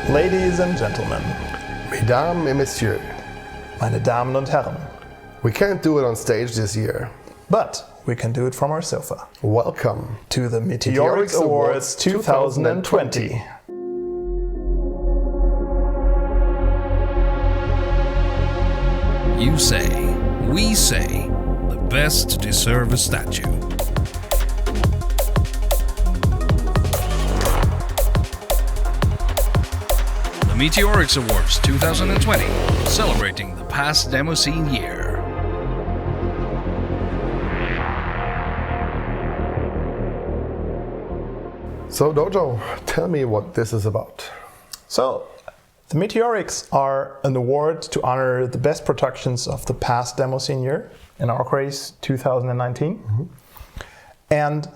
Ladies and gentlemen, Mesdames et Messieurs, meine Damen und Herren, we can't do it on stage this year, but we can do it from our sofa. Welcome To the Meteoriks Awards 2020. You say, we say, the best deserve a statue. The Meteoriks Awards 2020, celebrating the past demoscene year. So Dojo, tell me what this is about. So, the Meteoriks are an award to honor the best productions of the past demoscene year, in our case 2019. Mm-hmm. And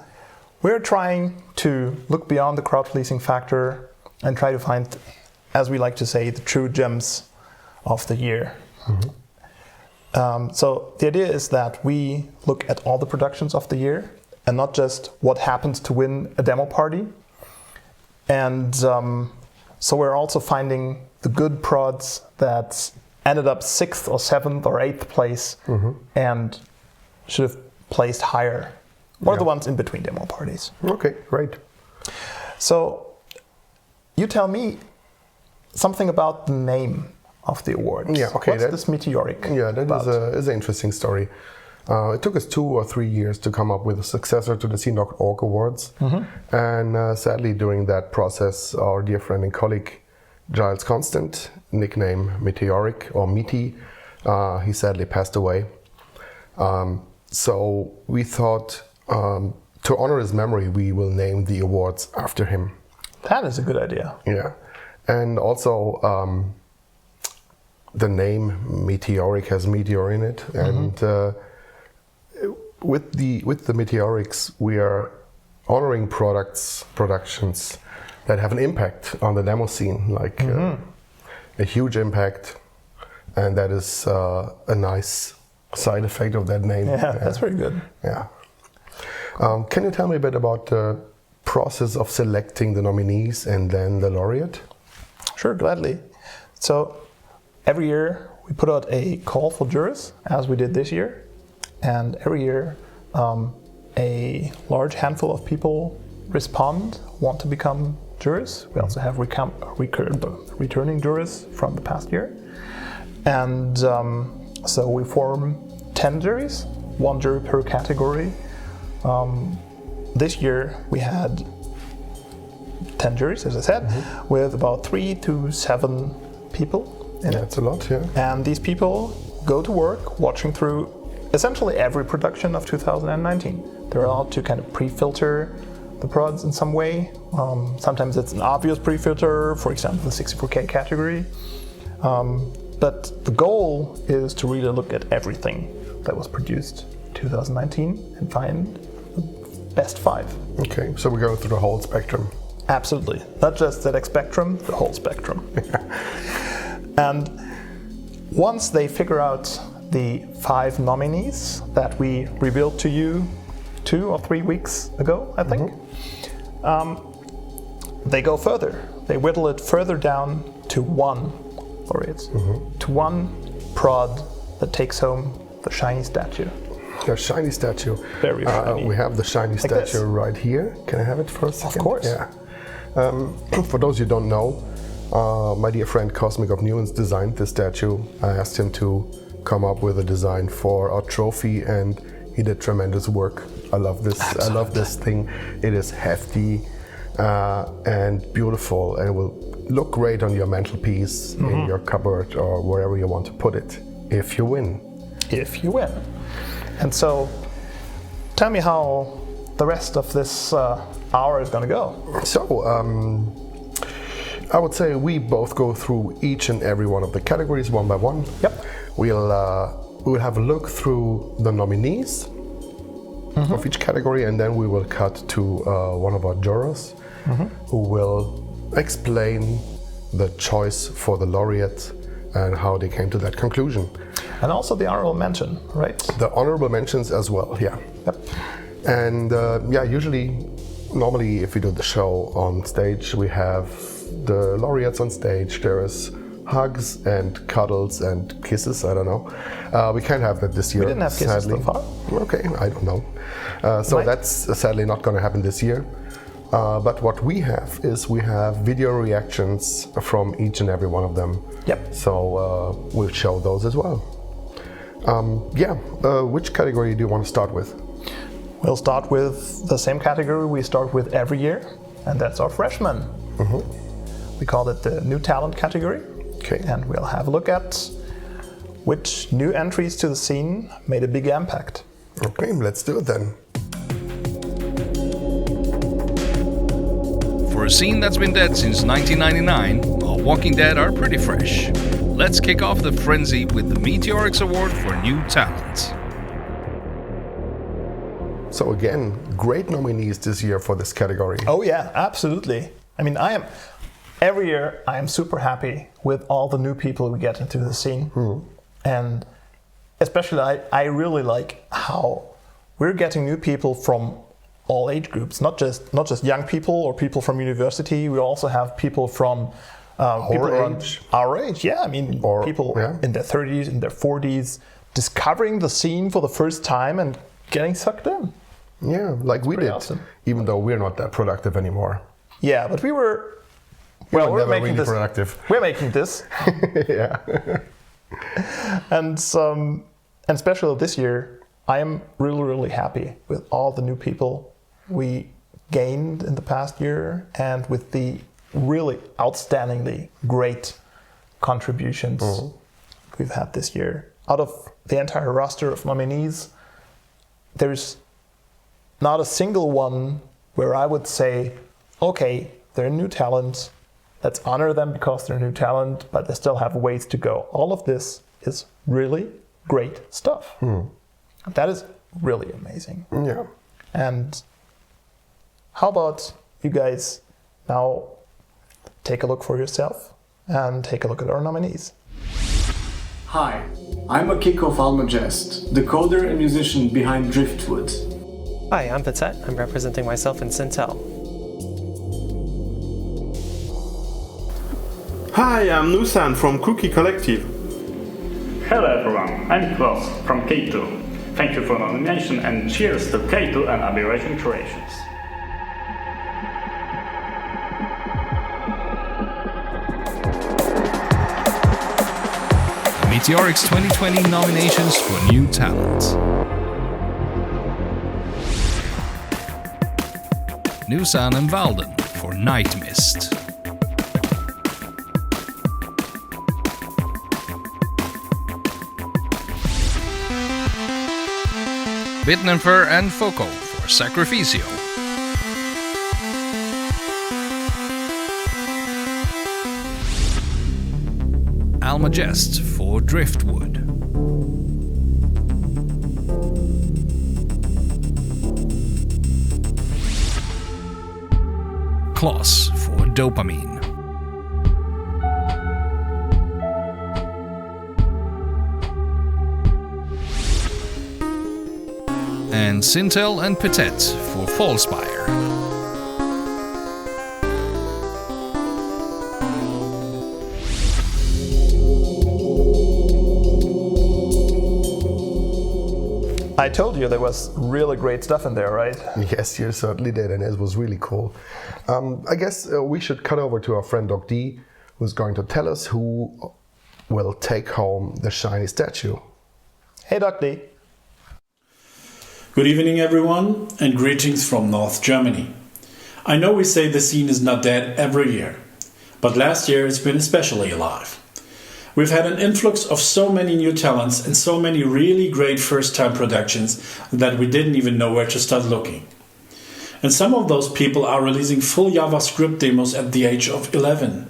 we're trying to look beyond the crowd pleasing factor and try to find, as we like to say, the true gems of the year. Mm-hmm. So the idea is that we look at all the productions of the year and not just what happens to win a demo party. And so we're also finding the good prods that ended up 6th or 7th or 8th place and should have placed higher, or the ones in between demo parties. Okay, great. So you tell me something about the name of the award. Yeah, okay. What's this Meteoric? Yeah, that about? is an interesting story. It took us 2 or 3 years to come up with a successor to the Scene.org Awards. And sadly, during that process, our dear friend and colleague, Giles Constant, nickname Meteoric or Meaty, he sadly passed away. So we thought, to honor his memory, we will name the awards after him. That is a good idea. Yeah. And also, the name Meteoric has meteor in it. And with the Meteoriks, we are honoring productions that have an impact on the demo scene, like a huge impact, and that is a nice side effect of that name. Yeah, that's very good. Yeah. Can you tell me a bit about the process of selecting the nominees and then the laureate? Sure, gladly. So every year we put out a call for jurors, as we did this year. And every year, a large handful of people respond, want to become jurors. We also have returning jurors from the past year. And so we form 10 juries, 1 jury per category. This year we had 10 juries, as I said, with about 3 to 7 people in it. That's a lot, yeah. And these people go to work watching through essentially every production of 2019. They're allowed to kind of pre-filter the prods in some way. Sometimes it's an obvious pre-filter, for example, the 64K category. But the goal is to really look at everything that was produced 2019 and find the best 5. Okay, so we go through the whole spectrum. Absolutely. Not just ZX Spectrum, the whole spectrum. And once they figure out the 5 nominees that we revealed to you 2 or 3 weeks ago, I think, they go further. They whittle it further down to 1 laureate, to 1 prod that takes home the shiny statue. The shiny statue. Very shiny. We have the shiny statue this. right here. Can I have it for a second? Of course. Yeah. For those who don't know, my dear friend Cosmic of Newlands designed this statue. I asked him to come up with a design for our trophy, and he did tremendous work. I love this. Absolutely. I love this thing. It is hefty and beautiful, and it will look great on your mantelpiece, in your cupboard, or wherever you want to put it, if you win. If you win. And so, tell me how the rest of this hour is going to go. So, I would say we both go through each and every one of the categories one by one. Yep. We'll have a look through the nominees of each category, and then we will cut to one of our jurors who will explain the choice for the laureate and how they came to that conclusion. And also the honorable mention, right? The honorable mentions as well, yeah. Yep. And normally if we do the show on stage, we have the laureates on stage. There is hugs and cuddles and kisses. I don't know. We can't have that this year. We didn't have kisses sadly. so far. Okay, I don't know. That's sadly not going to happen this year. But what we have is we have video reactions from each and every one of them. Yep. So we'll show those as well. Which category do you want to start with? We'll start with the same category we start with every year, and that's our freshmen. Mm-hmm. We call it the new talent category. Okay. And we'll have a look at which new entries to the scene made a big impact. Okay, let's do it then. For a scene that's been dead since 1999, our Walking Dead are pretty fresh. Let's kick off the frenzy with the Meteoriks Award for New Talent. So again, great nominees this year for this category. Oh yeah, absolutely. I mean, every year I am super happy with all the new people we get into the scene. And especially I really like how we're getting new people from all age groups, not just young people or people from university. We also have people from people around our age. Yeah, I mean, people in their 30s, in their 40s, discovering the scene for the first time and getting sucked in. Yeah, like we did, awesome. Even though we're not that productive anymore. Yeah, but we're making really this productive. We're making this. Yeah. And especially this year, I am really happy with all the new people we gained in the past year and with the really outstandingly great contributions we've had this year. Out of the entire roster of nominees, there's not a single one where I would say, okay, they're new talent, let's honor them because they're new talent, but they still have ways to go. All of this is really great stuff. That is really amazing. Yeah. And how about you guys now take a look for yourself and take a look at our nominees. Hi, I'm Akiko Falmajest, the coder and musician behind Driftwood. Hi, I'm Patet. I'm representing myself in Sintel. Hi, I'm Nusan from Cookie Collective. Hello everyone, I'm Klaus from K2. Thank you for the nomination and cheers to K2 and Aberration Creations. Meteoriks 2020 nominations for New Talent. Nusan and Valden for Night Mist. Bitnenfer and Foko for Sacrificio. Almajest for Driftwood. Kloss for Dopamine. And Sintel and Petet for Fallspire. I told you there was really great stuff in there, right? Yes, you certainly did, and it was really cool. I guess we should cut over to our friend Doc D, who's going to tell us who will take home the shiny statue. Hey, Doc D. Good evening, everyone, and greetings from North Germany. I know we say the scene is not dead every year, but last year it's been especially alive. We've had an influx of so many new talents and so many really great first-time productions that we didn't even know where to start looking. And some of those people are releasing full JavaScript demos at the age of 11.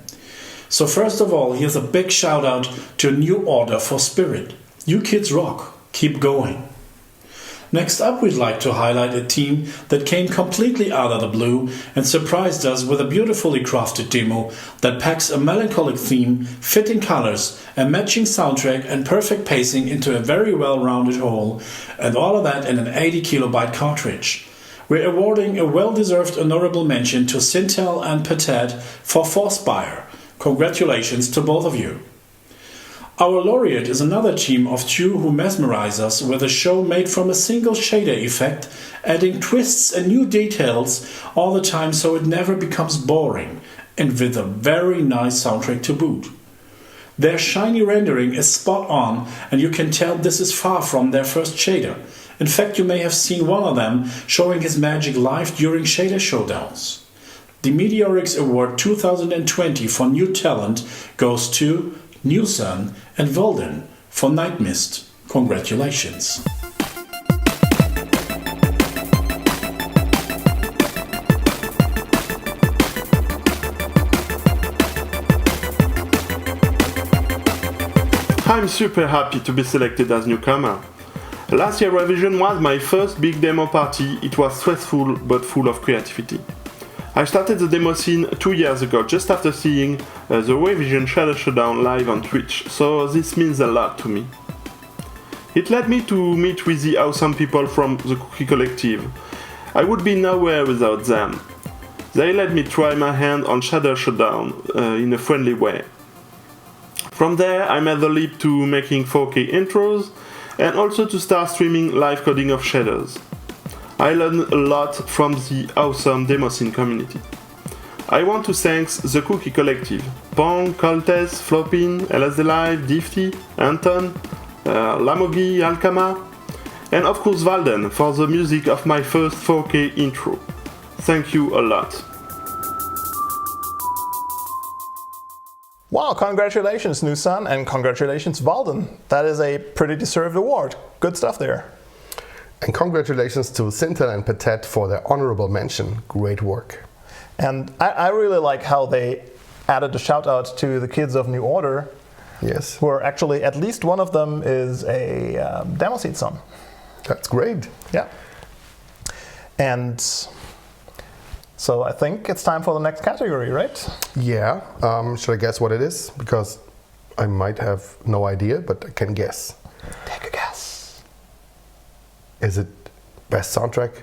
So first of all, here's a big shout out to New Order for Spirit. You kids rock. Keep going. Next up, we'd like to highlight a team that came completely out of the blue and surprised us with a beautifully crafted demo that packs a melancholic theme, fitting colors, a matching soundtrack and perfect pacing into a very well-rounded whole, and all of that in an 80 kilobyte cartridge. we're awarding a well-deserved honorable mention to Sintel and Patet for Forspire. Congratulations to both of you. Our laureate is another team of two who mesmerize us with a show made from a single shader effect, adding twists and new details all the time so it never becomes boring, and with a very nice soundtrack to boot. Their shiny rendering is spot on, and you can tell this is far from their first shader. In fact, you may have seen one of them showing his magic live during shader showdowns. The Meteoriks Award 2020 for new talent goes to Newson and Volden for Night Mist. Congratulations. I'm super happy to be selected as newcomer. Last year Revision was my first big demo party. It was stressful but full of creativity. I started the demo scene 2 years ago, just after seeing the Revision Shadow Showdown live on Twitch, so this means a lot to me. It led me to meet with the awesome people from the Cookie Collective. I would be nowhere without them. They let me try my hand on Shadow Showdown in a friendly way. From there, I made the leap to making 4K intros and also to start streaming live coding of shaders. I learned a lot from the awesome demoscene community. I want to thank the Cookie Collective, Pong, Coltes, Flopin, LSD Live, Difty, Anton, Lamogi, Alkama, and of course Valden for the music of my first 4K intro. Thank you a lot. Wow, congratulations Nusan, and congratulations Valden. That is a pretty deserved award. Good stuff there. And congratulations to Sintel and Patet for their honorable mention. Great work. And I really like how they added a shout out to the kids of New Order. Yes. Who are actually, at least one of them is a demoscene son. That's great. Yeah. And so I think it's time for the next category, right? Yeah. Should I guess what it is? Because I might have no idea, but I can guess. Take a guess. Is it best soundtrack?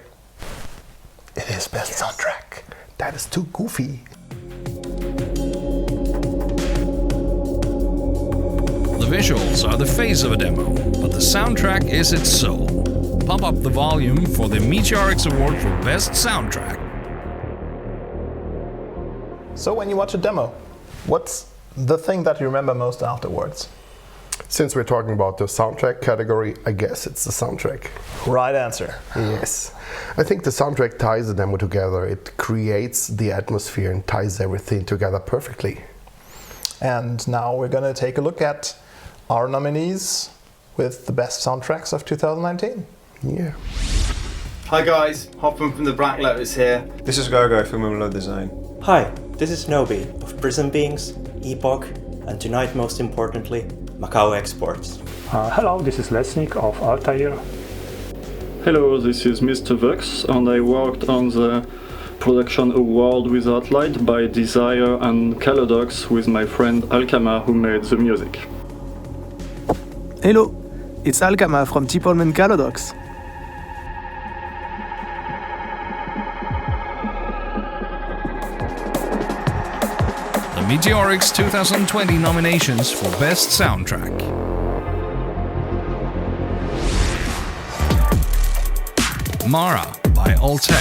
It is best soundtrack. That is too goofy. The visuals are the face of a demo, but the soundtrack is its soul. Pump up the volume for the Meteoriks Award for Best Soundtrack. So when you watch a demo, what's the thing that you remember most afterwards? Since we're talking about the soundtrack category, I guess it's the soundtrack. Right answer. Yes. I think the soundtrack ties the demo together. It creates the atmosphere and ties everything together perfectly. And now we're going to take a look at our nominees with the best soundtracks of 2019. Yeah. Hi guys, Hoffman from the Black Lotus here. This is Gargo from Umlo Design. Hi, this is Nobi of Prism Beings, Epoch, and tonight most importantly, Macau Exports. Hello, this is Lesnik of Altair. Hello, this is Mr. Vux, and I worked on the production Award Without Light by Desire and Calodox with my friend Alkama, who made the music. Hello, it's Alkama from Tipolman Calodox. The Meteoriks 2020 nominations for Best Soundtrack. Mara by Altair.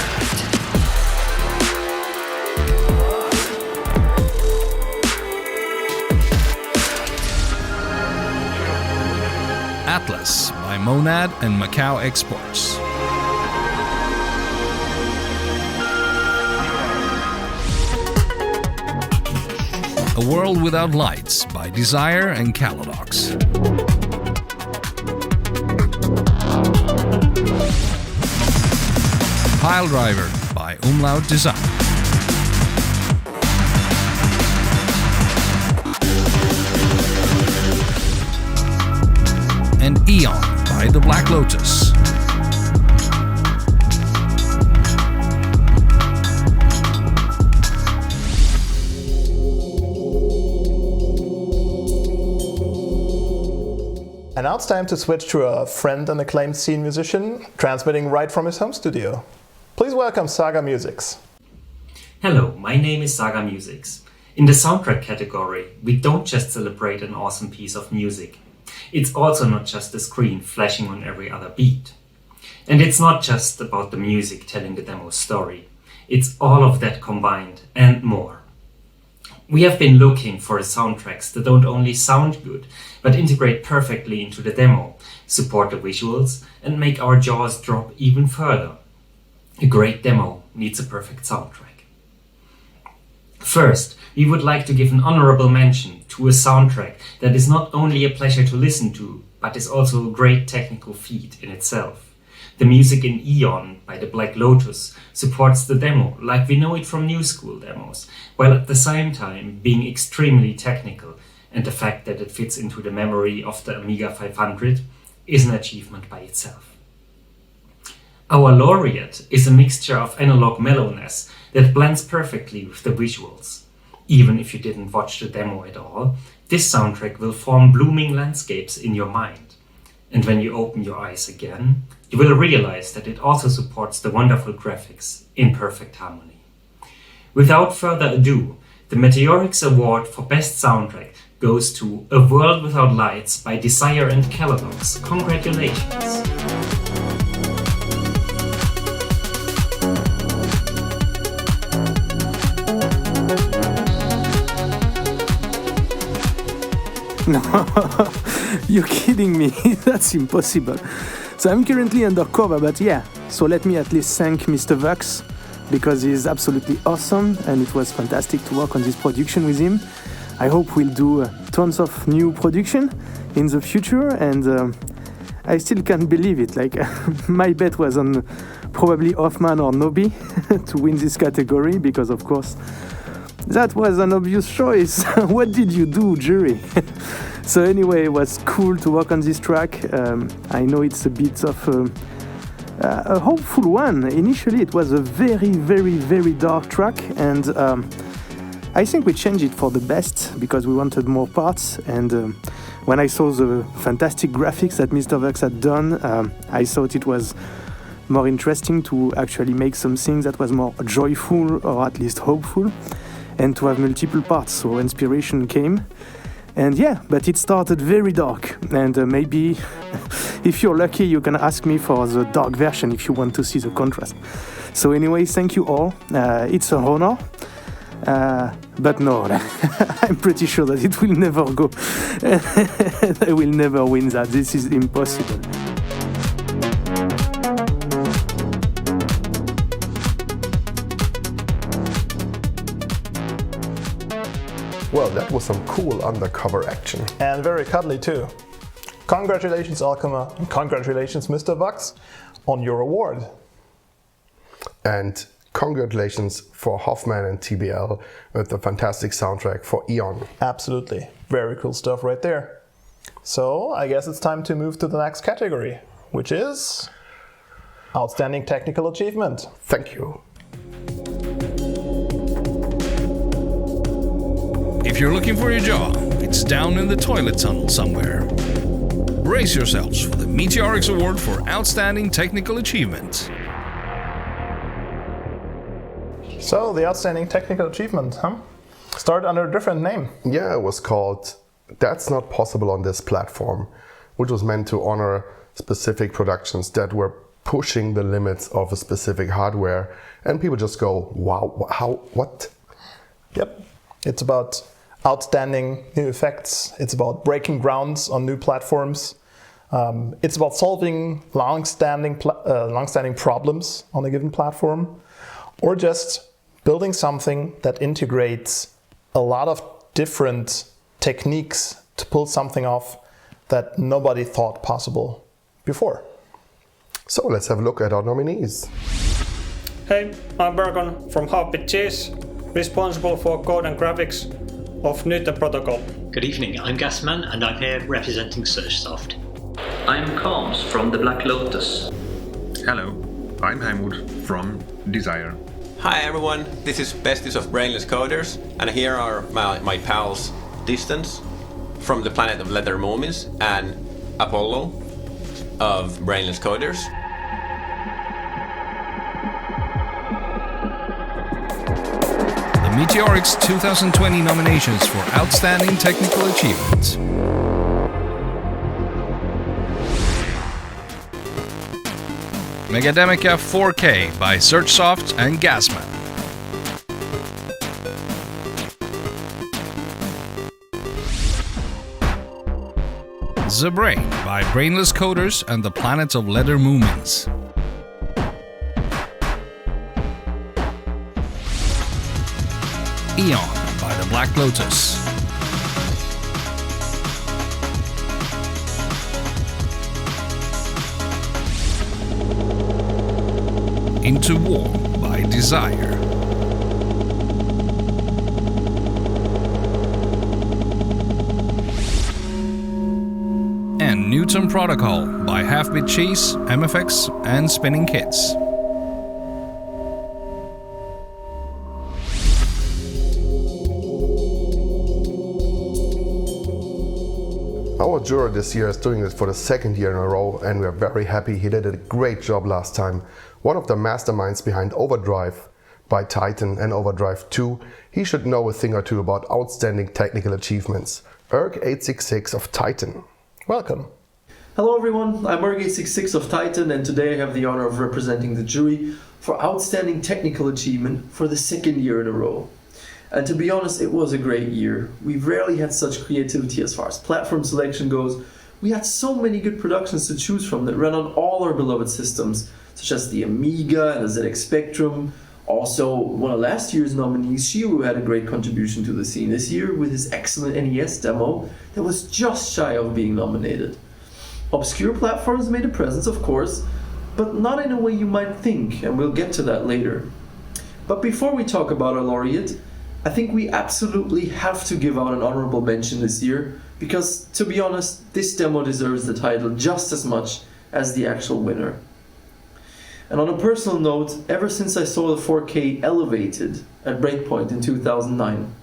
Atlas by Monad and Macau Exports. A World Without Lights by Desire and Calodox. Pile Driver by Umlaut Design. And Eon by The Black Lotus. And now it's time to switch to a friend and acclaimed scene musician, transmitting right from his home studio. Please welcome Saga Musics. Hello, my name is Saga Musics. In the soundtrack category, we don't just celebrate an awesome piece of music. It's also not just the screen flashing on every other beat. And it's not just about the music telling the demo story. It's all of that combined and more. We have been looking for soundtracks that don't only sound good, but integrate perfectly into the demo, support the visuals, and make our jaws drop even further. A great demo needs a perfect soundtrack. First, we would like to give an honorable mention to a soundtrack that is not only a pleasure to listen to, but is also a great technical feat in itself. The music in Eon by the Black Lotus supports the demo like we know it from new school demos, while at the same time being extremely technical, and the fact that it fits into the memory of the Amiga 500 is an achievement by itself. Our laureate is a mixture of analog mellowness that blends perfectly with the visuals. Even if you didn't watch the demo at all, this soundtrack will form blooming landscapes in your mind. And when you open your eyes again, you will realize that it also supports the wonderful graphics in perfect harmony. Without further ado, the Meteoriks Award for Best Soundtrack goes to A World Without Lights by Desire and Caladox. Congratulations! No, you're kidding me. That's impossible. So I'm currently undercover, but yeah. So let me at least thank Mr. Vux, because he's absolutely awesome and it was fantastic to work on this production with him. I hope we'll do tons of new production in the future, and I still can't believe it. Like, my bet was on probably Hoffman or Nobi to win this category, because of course that was an obvious choice. What did you do, jury? So anyway, it was cool to work on this track. I know it's a bit of a hopeful one. Initially it was a very dark track, and I think we changed it for the best because we wanted more parts. And when I saw the fantastic graphics that Mr. Vux had done, I thought it was more interesting to actually make something that was more joyful, or at least hopeful, and to have multiple parts. So inspiration came. And yeah, but it started very dark, and maybe if you're lucky you can ask me for the dark version if you want to see the contrast. So anyway, thank you all. It's an honor, but no, I'm pretty sure that it will never go. I will never win that. This is impossible. Well, that was some cool undercover action. And very cuddly too. Congratulations, Alchema, and congratulations, Mr. Vux, on your award. And congratulations for Hoffman and TBL with the fantastic soundtrack for Eon. Absolutely. Very cool stuff right there. So I guess it's time to move to the next category, which is Outstanding Technical Achievement. Thank you. If you're looking for your jaw, it's down in the toilet tunnel somewhere. Brace yourselves for the Meteoriks Award for Outstanding Technical Achievement. So, the Outstanding Technical Achievement, huh? Started under a different name. Yeah, it was called That's Not Possible on This Platform, which was meant to honor specific productions that were pushing the limits of a specific hardware, and people just go, wow, how, what? Yep. It's about outstanding new effects. It's about breaking grounds on new platforms. It's about solving long-standing problems on a given platform, or just building something that integrates a lot of different techniques to pull something off that nobody thought possible before. So let's have a look at our nominees. Hey, I'm Bergon from Heartbeat Cheese, responsible for code and graphics of Newton Protocol. Good evening, I'm Gasman and I'm here representing SearchSoft. I'm Combs from the Black Lotus. Hello, I'm Heimwood from Desire. Hi everyone, this is Besties of Brainless Coders, and here are my pals Distance from the Planet of Leather Mummies and Apollo of Brainless Coders. the Meteoriks 2020 nominations for Outstanding Technical Achievement. Megademica 4K by SearchSoft and Gasman. The Brain by Brainless Coders and the Planet of Leather Moomins. Eon by the Black Lotus. Into War by Desire. And Newton Protocol by Half-Bit Cheese, MFX, and Spinning Kids. Our juror this year is doing this for the second year in a row, and we're very happy. He did a great job last time. One of the masterminds behind Overdrive by Titan and Overdrive 2, he should know a thing or two about outstanding technical achievements. Erg866 of Titan. Welcome. Hello everyone, I'm Erg866 of Titan, and today I have the honor of representing the jury for outstanding technical achievement for the second year in a row. And to be honest, it was a great year. We've rarely had such creativity as far as platform selection goes. We had so many good productions to choose from that ran on all our beloved systems, such as the Amiga and the ZX Spectrum. Also, one of last year's nominees, Shiru, had a great contribution to the scene this year with his excellent NES demo that was just shy of being nominated. Obscure platforms made a presence, of course, but not in a way you might think, and we'll get to that later. But before we talk about our laureate, I think we absolutely have to give out an honorable mention this year, because, to be honest, this demo deserves the title just as much as the actual winner. And on a personal note, ever since I saw the 4K Elevated at Breakpoint in 2009,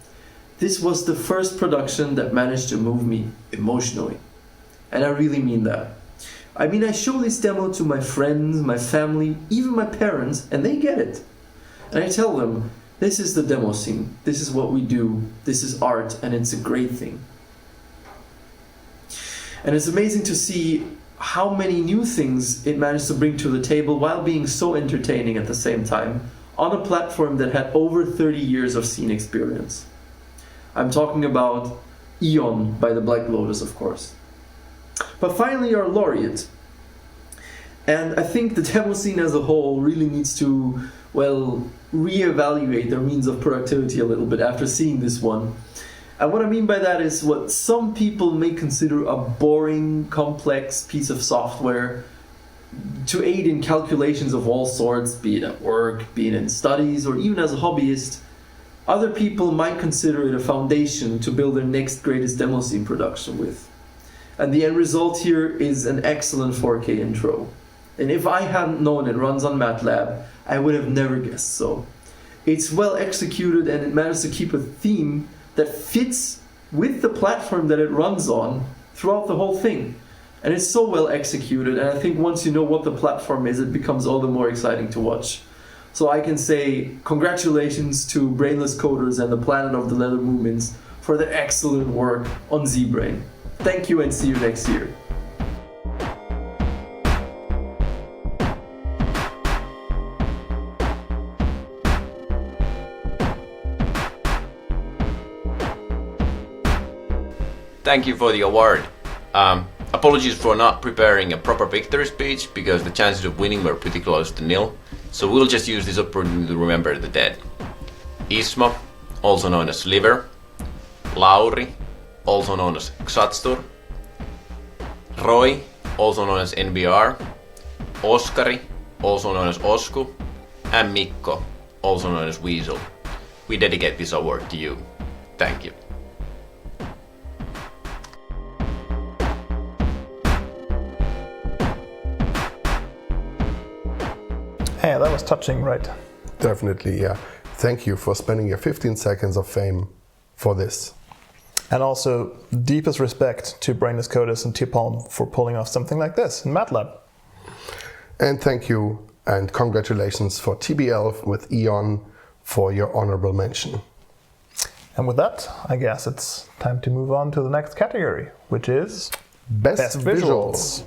this was the first production that managed to move me emotionally. And I really mean that. I mean, I show this demo to my friends, my family, even my parents, and they get it. And I tell them, this is the demo scene, this is what we do, this is art, and it's a great thing. And it's amazing to see how many new things it managed to bring to the table while being so entertaining at the same time, on a platform that had over 30 years of scene experience. I'm talking about Eon by the Black Lotus, of course. But finally, our laureate. And I think the demo scene as a whole really needs to, well, reevaluate their means of productivity a little bit after seeing this one. And what I mean by that is what some people may consider a boring, complex piece of software to aid in calculations of all sorts, be it at work, be it in studies, or even as a hobbyist. Other people might consider it a foundation to build their next greatest demo scene production with. And the end result here is an excellent 4K intro. And if I hadn't known it runs on MATLAB, I would have never guessed so. It's well executed, and it managed to keep a theme that fits with the platform that it runs on throughout the whole thing. And it's so well executed, and I think once you know what the platform is, it becomes all the more exciting to watch. So I can say congratulations to Brainless Coders and the Planet of the Leather Moomins for their excellent work on ZBrain. Thank you, and see you next year. Thank you for the award. Apologies for not preparing a proper victory speech because the chances of winning were pretty close to nil. So we'll just use this opportunity to remember the dead. Ismo, also known as Liver. Lauri, also known as Xatstur. Roy, also known as NBR. Oskari, also known as Osku. And Mikko, also known as Weasel. We dedicate this award to you. Thank you. Yeah, that was touching, right? Definitely, yeah. Thank you for spending your 15 seconds of fame for this. And also, deepest respect to Brainless Coders and T-Palm for pulling off something like this in MATLAB. And thank you and congratulations for TBL with Eon for your honorable mention. And with that, I guess it's time to move on to the next category, which is Best Visuals.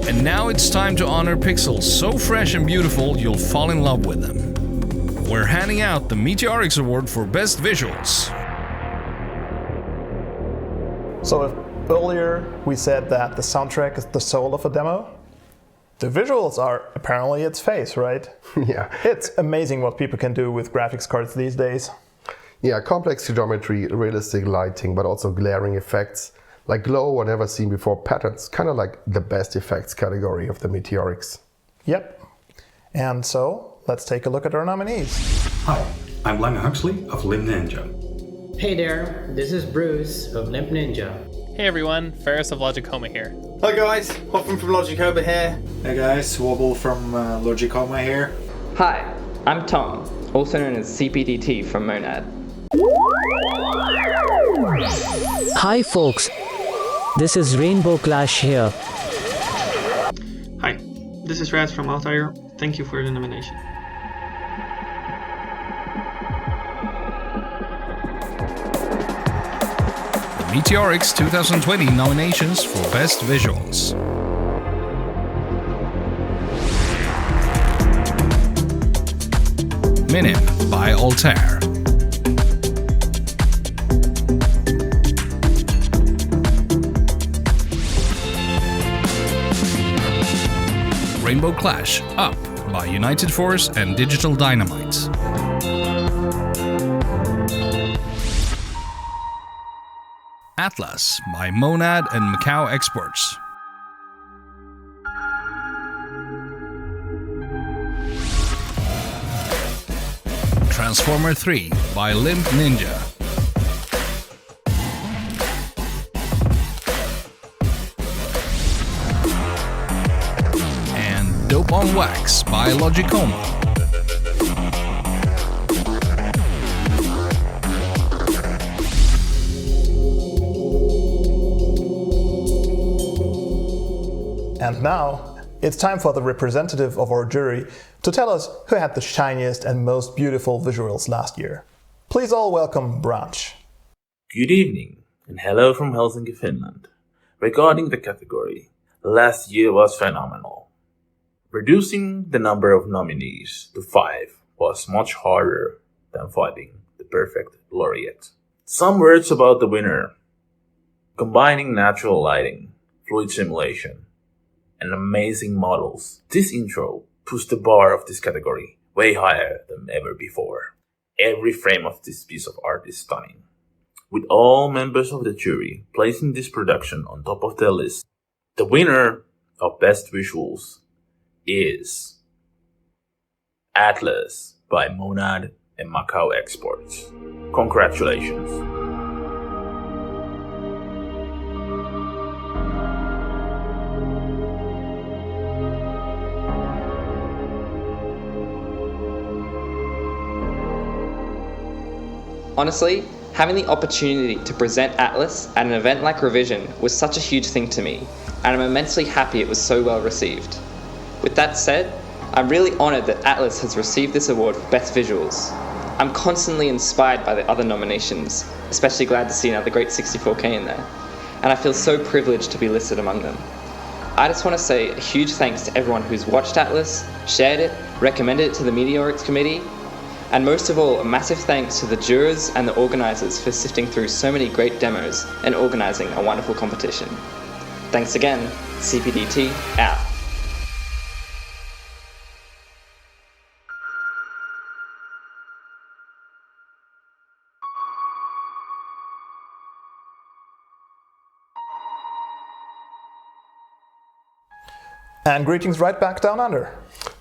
And now it's time to honor pixels so fresh and beautiful you'll fall in love with them. We're handing out the Meteoriks Award for Best Visuals. So if earlier we said that the soundtrack is the soul of a demo, the visuals are apparently its face, right? Yeah. It's amazing what people can do with graphics cards these days. Yeah, complex geometry, realistic lighting, but also glaring effects, like glow or never seen before patterns, kind of like the best effects category of the Meteoriks. Yep. And so, let's take a look at our nominees. Hi, I'm Lange Huxley of Limb Ninja. Hey there, this is Bruce of Limb Ninja. Hey everyone, Ferris of Logicoma here. Hi guys, Hoffman from Logicoma here. Hey guys, Wobble from Logicoma here. Hi, I'm Tom, also known as CPDT from Monad. Hi folks, this is Rainbow Clash here. Hi, this is Raz from Altair. Thank you for the nomination. Meteoriks 2020 nominations for Best Visuals. Minim by Altair. Rainbow Clash Up by United Force and Digital Dynamite. Atlas by Monad and Macau Exports. Transformer 3 by Limb Ninja. And Dope on Wax by Logicoma. And now, it's time for the representative of our jury to tell us who had the shiniest and most beautiful visuals last year. Please all welcome Branch. Good evening, and hello from Helsinki, Finland. Regarding the category, last year was phenomenal. Reducing the number of nominees to 5 was much harder than finding the perfect laureate. Some words about the winner. Combining natural lighting, fluid simulation, and amazing models, this intro pushed the bar of this category way higher than ever before. Every frame of this piece of art is stunning. With all members of the jury placing this production on top of their list, the winner of Best Visuals is Atlas by Monad and Macau Exports. Congratulations. Honestly, having the opportunity to present Atlas at an event like Revision was such a huge thing to me, and I'm immensely happy it was so well received. With that said, I'm really honoured that Atlas has received this award for Best Visuals. I'm constantly inspired by the other nominations, especially glad to see another great 64K in there, and I feel so privileged to be listed among them. I just want to say a huge thanks to everyone who's watched Atlas, shared it, recommended it to the Meteoriks committee, and most of all, a massive thanks to the jurors and the organisers for sifting through so many great demos and organising a wonderful competition. Thanks again, CPDT out. And greetings right back down under.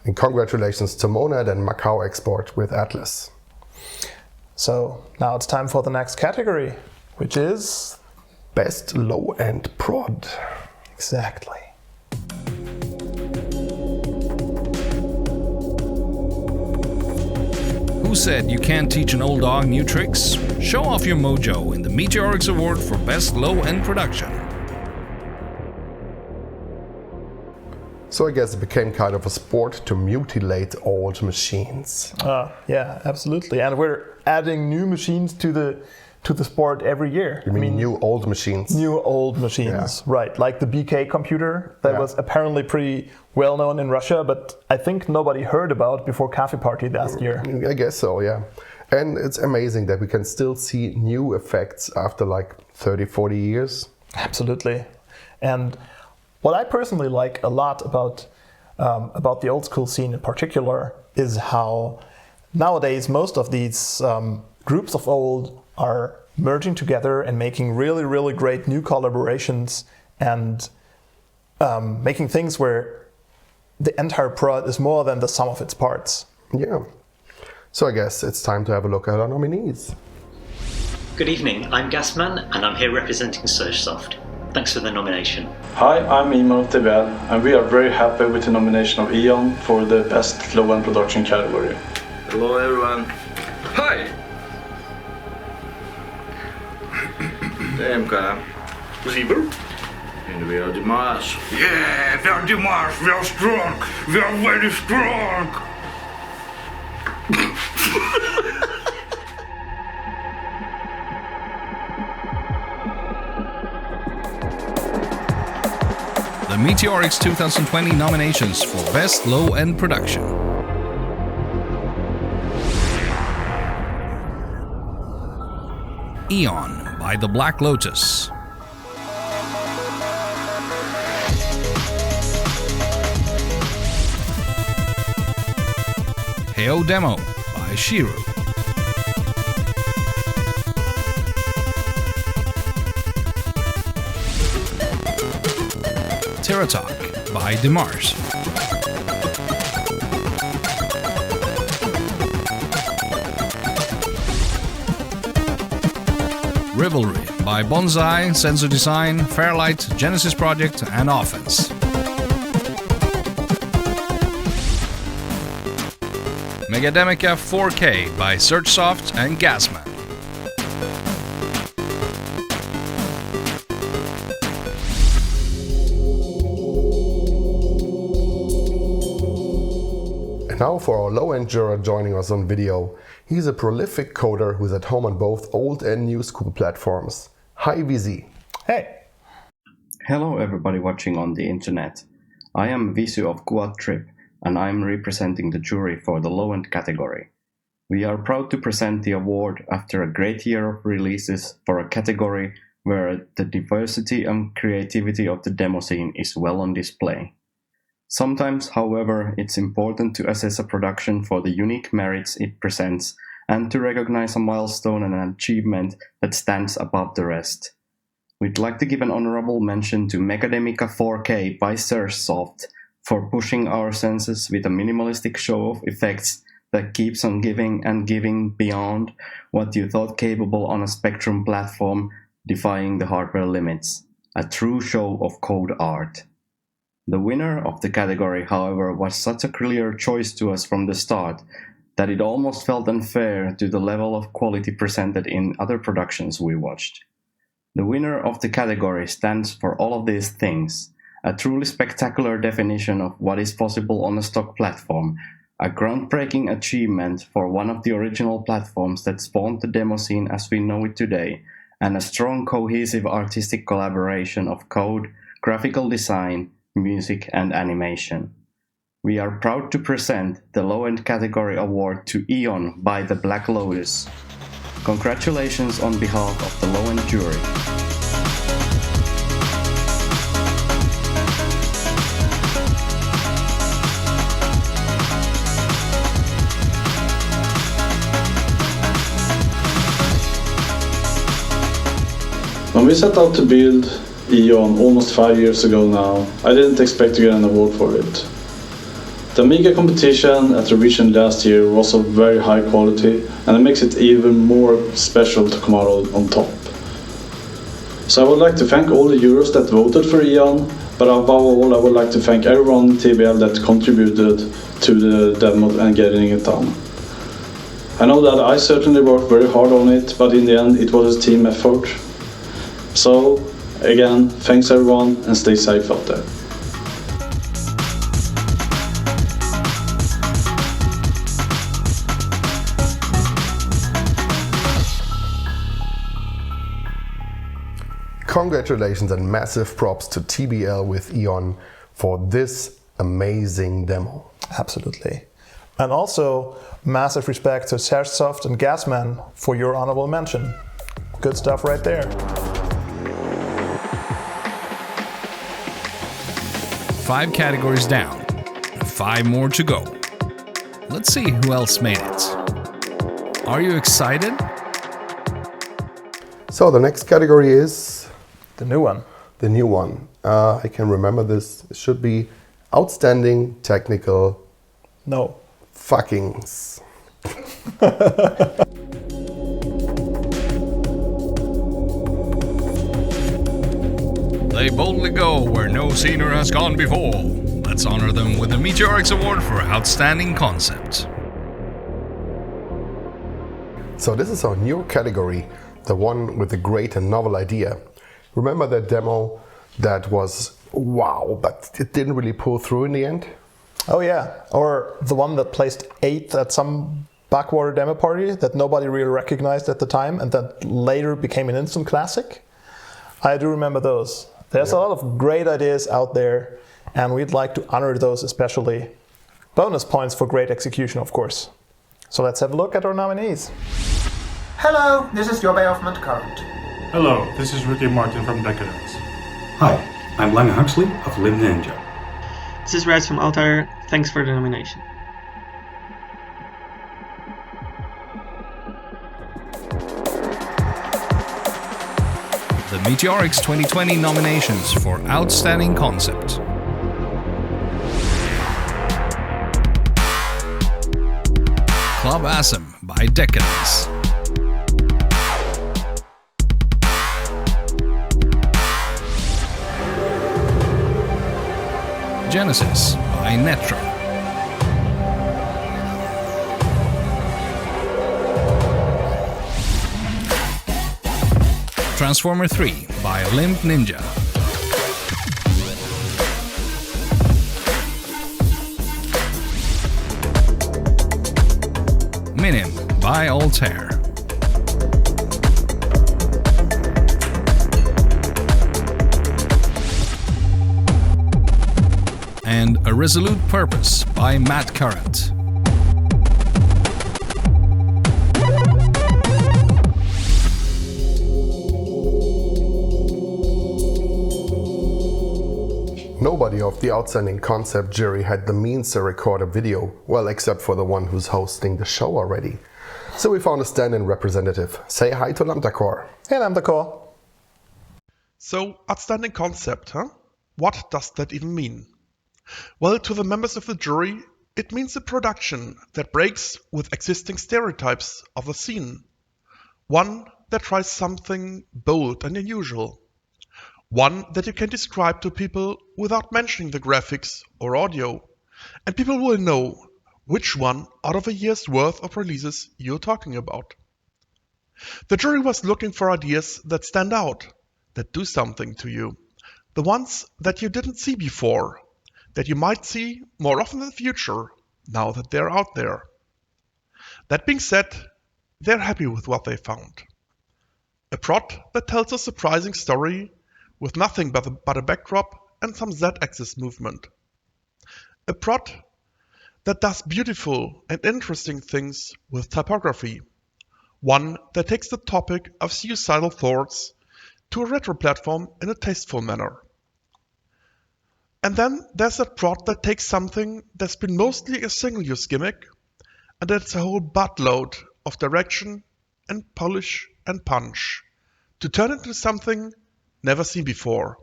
And congratulations to Monad and Macau Export with Atlas. So now it's time for the next category, which is Best Low-End Prod. Exactly. Who said you can't teach an old dog new tricks? Show off your mojo in the Meteoriks Award for Best Low-End Production. So I guess it became kind of a sport to mutilate old machines. Yeah, absolutely. And we're adding new machines to the sport every year. You mean new old machines? New old machines, right. Like the BK computer that was apparently pretty well known in Russia, but I think nobody heard about before Coffee Party last year. I guess so, yeah. And it's amazing that we can still see new effects after like 30, 40 years. Absolutely. And what I personally like a lot about the old school scene in particular is how nowadays most of these groups of old are merging together and making really, really great new collaborations and making things where the entire product is more than the sum of its parts. Yeah. So I guess it's time to have a look at our nominees. Good evening, I'm Gasman and I'm here representing Surgesoft. Thanks for the nomination. Hi, I'm Iman Tebel and we are very happy with the nomination of Eon for the Best Low-End Production category. Hello everyone. Hi! Damn, Receiver. And we are Dimash. Yeah, we are Dimash. We are strong. We are very strong. The Meteoriks 2020 nominations for Best Low-End Production. Eon by The Black Lotus. Heo Demo by Shiru. Teratalk by Demars. Rivalry by Bonsai, Sensor Design, Fairlight, Genesis Project, and Offense. Megademica 4K by Surgesoft and Gasman. And now for our low-end juror joining us on video. He's a prolific coder who's at home on both old and new school platforms. Hi VZ. Hey. Hello everybody watching on the internet. I am Visu of Quad Trip and I'm representing the jury for the low-end category. We are proud to present the award after a great year of releases for a category where the diversity and creativity of the demo scene is well on display. Sometimes, however, it's important to assess a production for the unique merits it presents and to recognize a milestone and an achievement that stands above the rest. We'd like to give an honorable mention to Megademica 4K by Surgesoft for pushing our senses with a minimalistic show of effects that keeps on giving and giving beyond what you thought capable on a Spectrum platform, defying the hardware limits. A true show of code art. The winner of the category, however, was such a clear choice to us from the start that it almost felt unfair to the level of quality presented in other productions we watched. The winner of the category stands for all of these things, a truly spectacular definition of what is possible on a stock platform, a groundbreaking achievement for one of the original platforms that spawned the demo scene as we know it today, and a strong cohesive artistic collaboration of code, graphical design, music and animation. We are proud to present the low-end category award to Eon by The Black Lotus. Congratulations on behalf of the low-end jury. When we set out to build Eon almost 5 years ago now, I didn't expect to get an award for it. The Amiga competition at the region last year was of very high quality, and it makes it even more special to come out on top. So I would like to thank all the jurors that voted for Eon, but above all I would like to thank everyone in TBL that contributed to the demo and getting it done. I know that I certainly worked very hard on it, but in the end it was a team effort. So again, thanks everyone and stay safe out there. Congratulations and massive props to TBL with Eon for this amazing demo. Absolutely. And also, massive respect to Surfsoft and Gasman for your honorable mention. Good stuff right there. 5 categories down, 5 more to go. Let's see who else made it. Are you excited? So the next category is... the new one. The new one. I can remember this. It should be Outstanding Technical... No. Fuckings. They boldly go where no scener has gone before. Let's honor them with the Meteoriks Award for Outstanding Concept. So this is our new category, the one with the great and novel idea. Remember that demo that was wow, but it didn't really pull through in the end? Oh yeah, or the one that placed 8th at some backwater demo party that nobody really recognized at the time and that later became an instant classic. I do remember those. There's a lot of great ideas out there and we'd like to honor those especially. Bonus points for great execution, of course. So let's have a look at our nominees. Hello, this is Jobbe of Current. Hello, this is Ricky Martin from Decadence. Hi, I'm Lange Huxley of Lim Ninja. This is Raz from Altair. Thanks for the nomination. The Meteoriks 2020 nominations for Outstanding Concept. Club Assam by Decadence. Genesis by Netra. Transformer 3 by Limp Ninja. Minim by Altair. And A Resolute Purpose by Matt Current. Nobody of the Outstanding Concept jury had the means to record a video, well, except for the one who's hosting the show already. So we found a stand-in representative. Say hi to Lambda Core. Hey Lambda Core. So, Outstanding Concept, huh? What does that even mean? Well, to the members of the jury, it means a production that breaks with existing stereotypes of the scene. One that tries something bold and unusual. One that you can describe to people without mentioning the graphics or audio, and people will know which one out of a year's worth of releases you're talking about. The jury was looking for ideas that stand out, that do something to you, the ones that you didn't see before, that you might see more often in the future, now that they're out there. That being said, they're happy with what they found. A prod that tells a surprising story with nothing but a backdrop and some Z-axis movement. A prod that does beautiful and interesting things with typography. One that takes the topic of suicidal thoughts to a retro platform in a tasteful manner. And then there's a prod that takes something that's been mostly a single-use gimmick and adds a whole buttload of direction and polish and punch to turn it into something never seen before.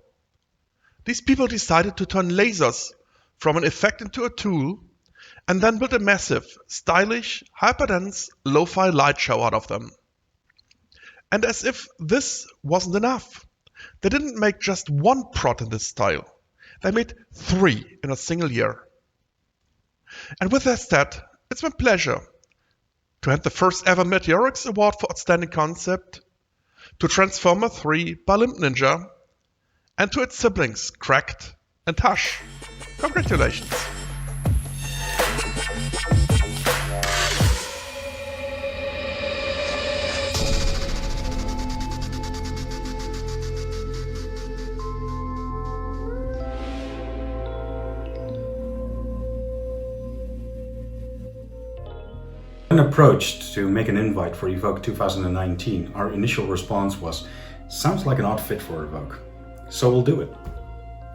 These people decided to turn lasers from an effect into a tool and then built a massive, stylish, hyperdense, lo-fi light show out of them. And as if this wasn't enough, they didn't make just one prod in this style. They made 3 in a single year. And with that said, it's my pleasure to hand the first ever Meteoriks Award for Outstanding Concept to Transformer 3 by Limp Ninja, and to its siblings, Cracked and Hush. Congratulations! approached to make an invite for Evoke 2019, our initial response was, sounds like an odd fit for Evoke, so we'll do it.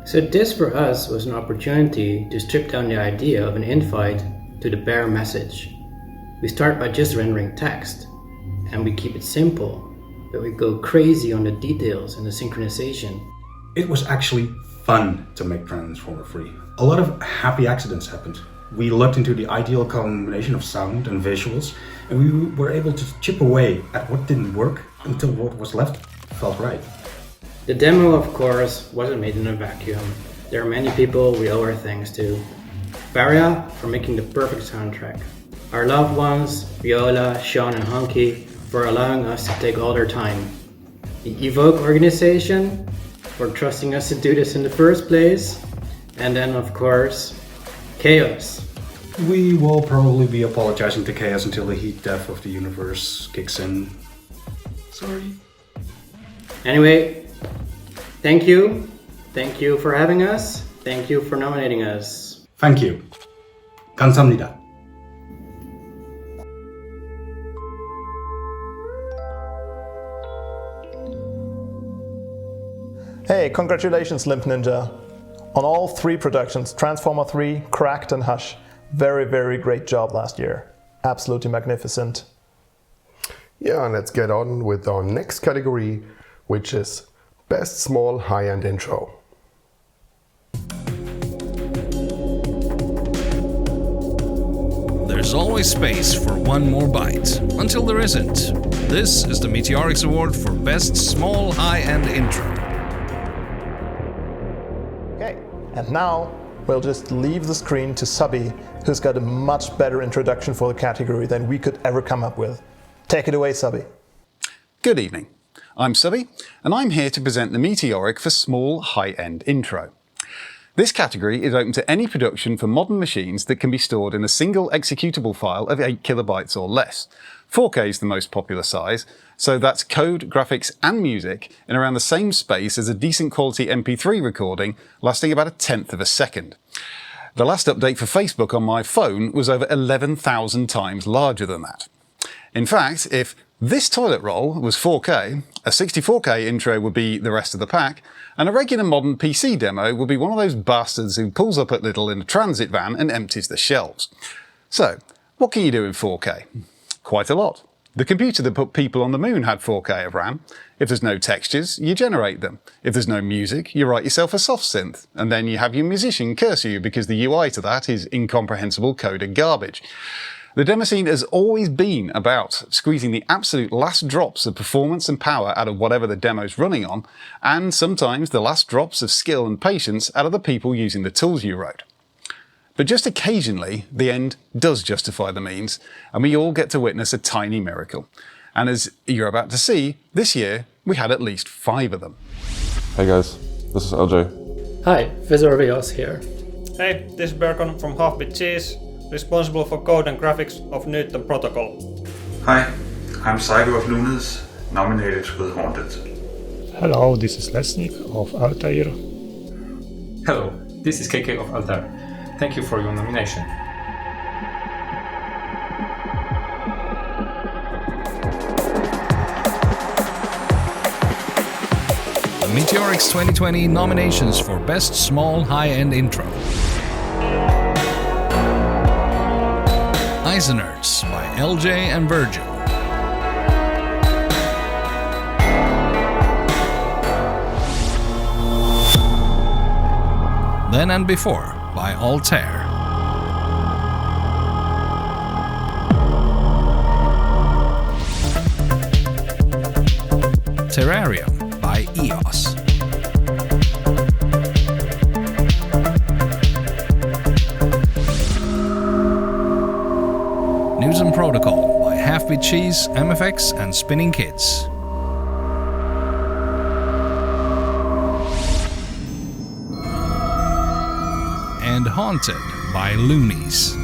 So this for us was an opportunity to strip down the idea of an invite to the bare message. We start by just rendering text, and we keep it simple, but we go crazy on the details and the synchronization. It was actually fun to make Transformer free. A lot of happy accidents happened. We looked into the ideal combination of sound and visuals, and we were able to chip away at what didn't work until what was left felt right. The demo, of course, wasn't made in a vacuum. There are many people we owe our thanks to. Varia for making the perfect soundtrack. Our loved ones, Viola, Sean and Honky, for allowing us to take all their time. The Evoke organization for trusting us to do this in the first place. And then, of course, Chaos. We will probably be apologizing to Chaos until the heat death of the universe kicks in. Sorry. Anyway, thank you. Thank you for having us. Thank you for nominating us. Thank you. 감사합니다. Hey, congratulations, Limp Ninja. On all 3 productions, Transformer 3, Cracked and Hush. Very, very great job last year. Absolutely magnificent. Yeah, and let's get on with our next category, which is Best Small High-End Intro. There's always space for one more bite, until there isn't. This is the Meteoriks Award for Best Small High-End Intro. Okay, and now we'll just leave the screen to Subby, who's got a much better introduction for the category than we could ever come up with. Take it away, Subby. Good evening. I'm Subby, and I'm here to present the Meteoric for Small High-End Intro. This category is open to any production for modern machines that can be stored in a single executable file of 8 kilobytes or less. 4K is the most popular size, so that's code, graphics and music in around the same space as a decent quality MP3 recording, lasting about 1/10 of a second. The last update for Facebook on my phone was over 11,000 times larger than that. In fact, if this toilet roll was 4K, a 64K intro would be the rest of the pack, and a regular modern PC demo would be one of those bastards who pulls up at Lidl in a transit van and empties the shelves. So, what can you do in 4K? Quite a lot. The computer that put people on the moon had 4K of RAM. If there's no textures, you generate them. If there's no music, you write yourself a soft synth, and then you have your musician curse you because the UI to that is incomprehensible coded garbage. The demoscene has always been about squeezing the absolute last drops of performance and power out of whatever the demo's running on, and sometimes the last drops of skill and patience out of the people using the tools you wrote. But just occasionally, the end does justify the means, and we all get to witness a tiny miracle. And as you're about to see, this year we had at least 5 of them. Hey guys, this is LJ. Hi, Visorvios here. Hey, this is Berkon from Half-Bit Cheese, responsible for code and graphics of Newton Protocol. Hi, I'm Saigo of Lunas, nominated with Haunted. Hello, this is Lesnik of Altair. Hello, this is KK of Altair. Thank you for your nomination. The Meteoriks 2020 nominations for Best Small High-End Intro. Eisenerts by LJ and Virgil. Then and Before by Altair. Terrarium by EOS. Newton Protocol by Half-Bit Cheese, MFX and Spinning Kids. And Haunted by Loonies.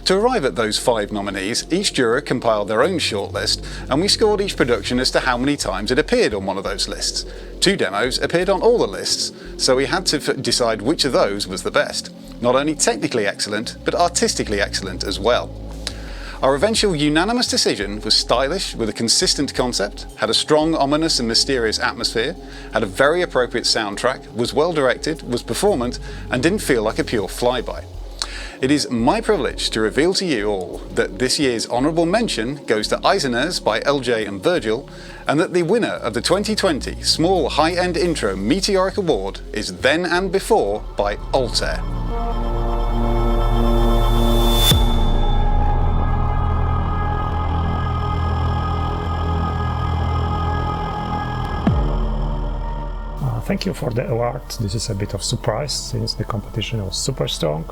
To arrive at those 5 nominees, each juror compiled their own shortlist, and we scored each production as to how many times it appeared on one of those lists. 2 demos appeared on all the lists, so we had to decide which of those was the best. Not only technically excellent, but artistically excellent as well. Our eventual unanimous decision was stylish with a consistent concept, had a strong, ominous and mysterious atmosphere, had a very appropriate soundtrack, was well directed, was performant, and didn't feel like a pure flyby. It is my privilege to reveal to you all that this year's honourable mention goes to Eiseners by LJ and Virgil, and that the winner of the 2020 Small High-End Intro Meteoric Award is Then and Before by Altair. Thank you for the award. This is a bit of surprise since the competition was super strong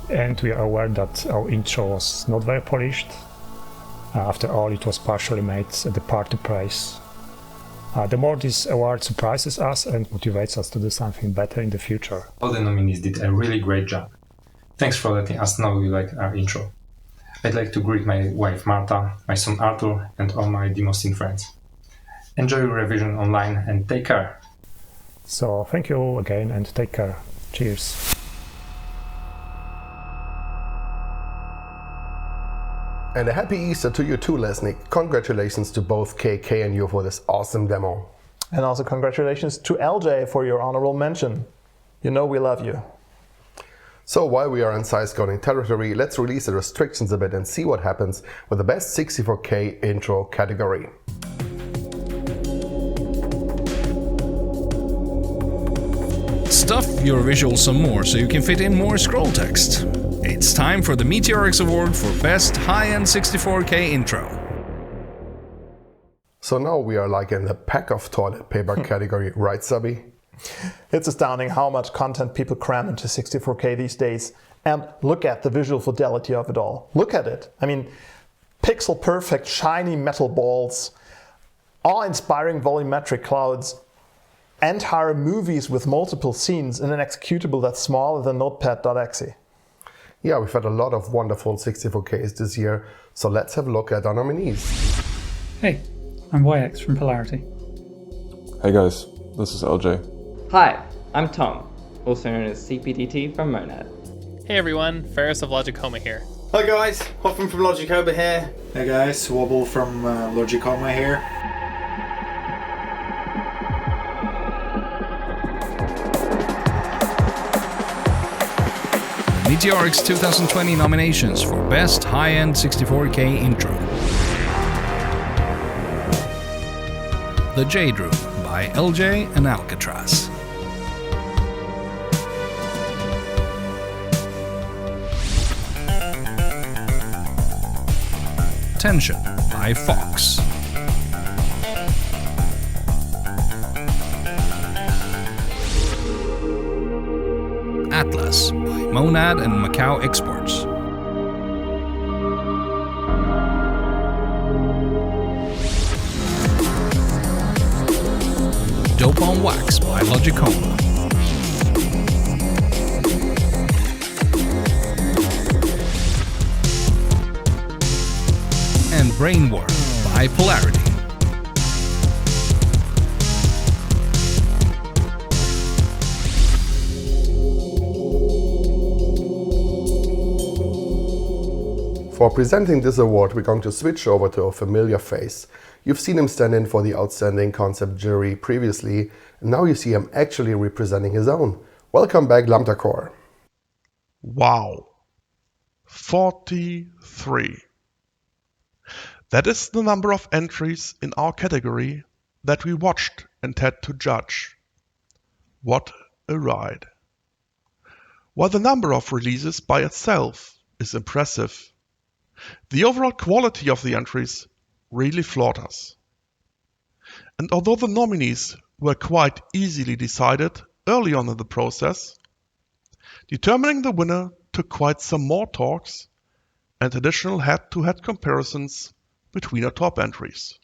and we are aware that our intro was not very polished. After all, it was partially made at the party price. The more this award surprises us and motivates us to do something better in the future. All the nominees did a really great job. Thanks for letting us know you liked our intro. I'd like to greet my wife Marta, my son Arthur, and all my demoscene friends. Enjoy your revision online and take care. So thank you again and take care. Cheers. And a happy Easter to you too, Lesnick. Congratulations to both KK and you for this awesome demo. And also congratulations to LJ for your honorable mention. You know we love you. So while we are in size scouting territory, let's release the restrictions a bit and see what happens with the best 64K intro category. Stuff your visuals some more so you can fit in more scroll text. It's time for the Meteoriks Award for Best High-End 64K Intro. So now we are like in the pack of toilet paper category, right, Subby? It's astounding how much content people cram into 64K these days. And look at the visual fidelity of it all. Look at it. I mean, pixel perfect shiny metal balls, awe-inspiring volumetric clouds, entire movies with multiple scenes in an executable that's smaller than notepad.exe. Yeah, we've had a lot of wonderful 64Ks this year, so let's have a look at our nominees. Hey, I'm YX from Polarity. Hey guys, this is LJ. Hi, I'm Tom, also known as CPDT from Monad. Hey everyone, Ferris of Logicoma here. Hi guys, Hoffman from Logicoma here. Hey guys, Wobble from Logicoma here. Meteoriks 2020 nominations for Best High-End 64K Intro. The Jade Room by LJ and Alcatraz. Tension by Fox. Atlas by Monad and Macau Exports. Dope on Wax by Logicoma. And Brainworm by Polarity. For presenting this award, we're going to switch over to a familiar face. You've seen him stand in for the Outstanding Concept jury previously, and now you see him actually representing his own. Welcome back, Lambda Core. Wow. 43. That is the number of entries in our category that we watched and had to judge. What a ride. While the number of releases by itself is impressive, the overall quality of the entries really floored us. And although the nominees were quite easily decided early on in the process, determining the winner took quite some more talks and additional head-to-head comparisons between our top entries.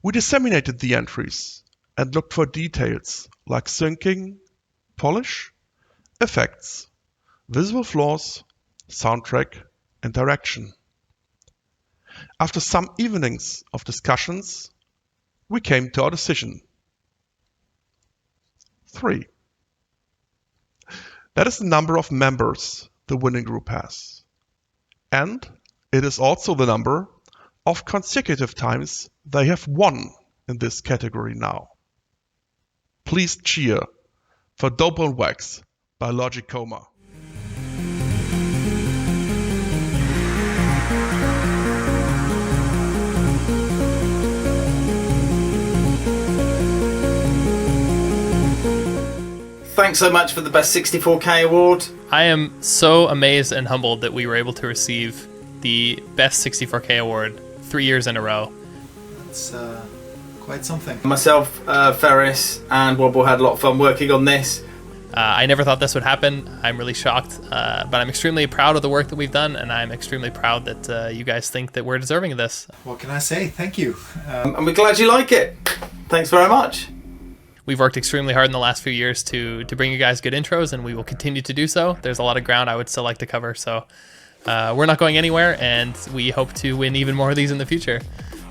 We disseminated the entries and looked for details like syncing, polish, effects, visual flaws, soundtrack, and direction. After some evenings of discussions, we came to our decision. 3. That is the number of members the winning group has. And it is also the number of consecutive times they have won in this category now. Please cheer for Dope on Wax by Logic Coma. Thanks so much for the Best 64K award. I am so amazed and humbled that we were able to receive the Best 64K award 3 years in a row. That's quite something. Myself, Ferris, and Wobble had a lot of fun working on this. I never thought this would happen. I'm really shocked, but I'm extremely proud of the work that we've done, and I'm extremely proud that you guys think that we're deserving of this. What can I say? Thank you. And we're glad you like it. Thanks very much. We've worked extremely hard in the last few years to bring you guys good intros, and we will continue to do so. There's a lot of ground I would still like to cover, so we're not going anywhere, and we hope to win even more of these in the future.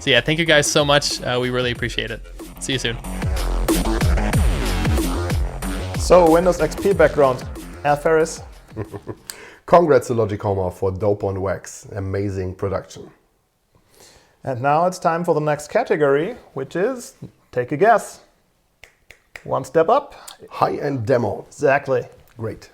So yeah, thank you guys so much. We really appreciate it. See you soon. So, Windows XP background. Ferris. Congrats to Logic Coma for Dope on Wax. Amazing production. And now it's time for the next category, which is, take a guess. One step up. High-end demo. Exactly. Great.